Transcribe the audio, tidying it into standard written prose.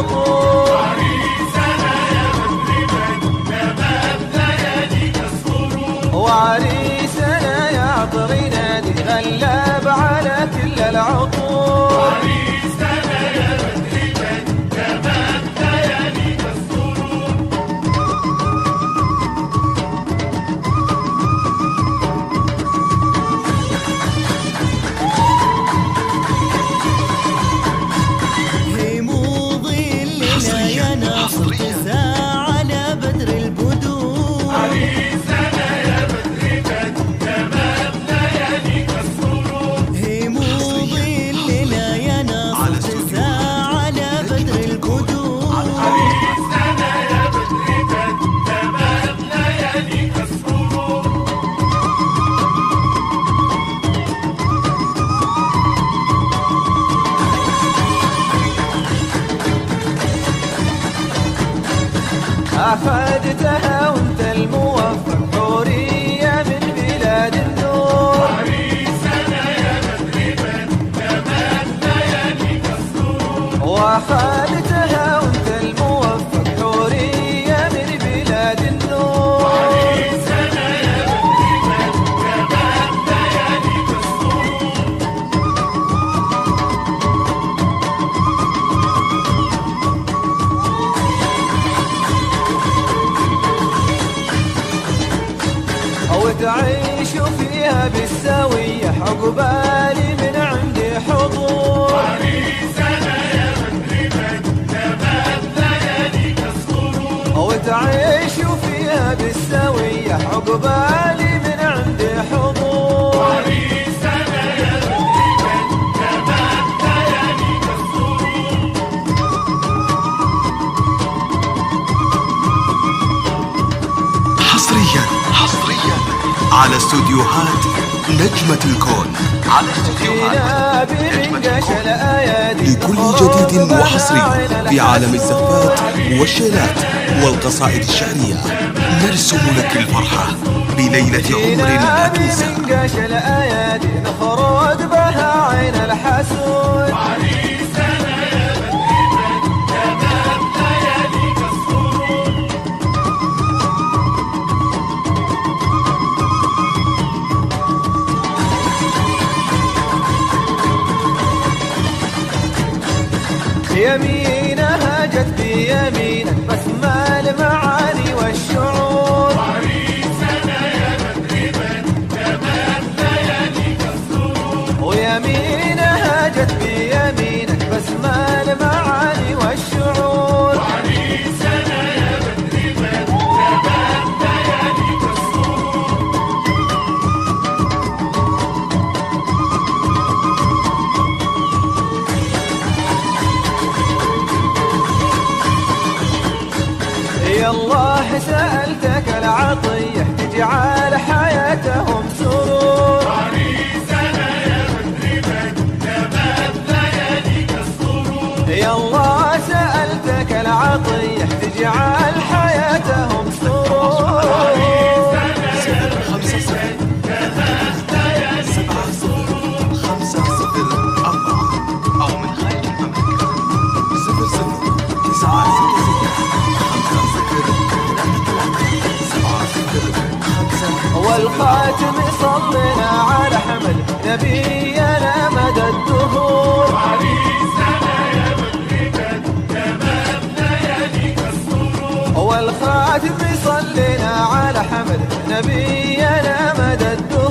العطور. عريسنا يا بدر من تمام لياليك السرور. وعريسنا يا عطر ينادي غلاب على كل العطور. عريسنا يا بدر من تمام لياليك السرور. أفادتها وانت الموفق حورية من بلاد النور. عريسنا يا بدر من تمام لياليك السرور. وأخذتها وانت الموفق حورية من بلاد النور. عريسنا يا بدر من تمام لياليك السرور. وتعيش فيها بالسوية عقبالي من عندي حضور. عريسنا يا بدر من تمام لياليك السرور. وتعيش فيها بالسوية عقبالي من عندي حضور. عريسنا يا بدر من تمام لياليك السرور. حصريا على استوديوهات نجمة الكون. لكل جديد وحصري في عالم الزفات والشيلات والقصائد الشعرية نرسم لك الفرحة بليلة عمر لا تنسى. نقاش الأيادي نخرج بها عين الحسود. عريسنا يا بدر من تمام لياليك السرور. يمينها جت بيمينك بسمة المعاني والشعور. عريسنا يا بدر من تمام لياليك السرور. ويمينها جت بيمينك بسمة المعاني والشعور. عريسنا يا بدر من تمام لياليك السرور. يا الله سألتك العطية تجعل حياتهم سرور. عريسنا يا بدر من تمام لياليك السرور. يا الله سألتك العطية تجعل حياتهم سرور. والخاتم صلنا على حمل نبينا مدى الدهور. عريسنا يا بدر من تمام لياليك السرور. والخاتم صلنا على حمل نبينا مدى الدهور.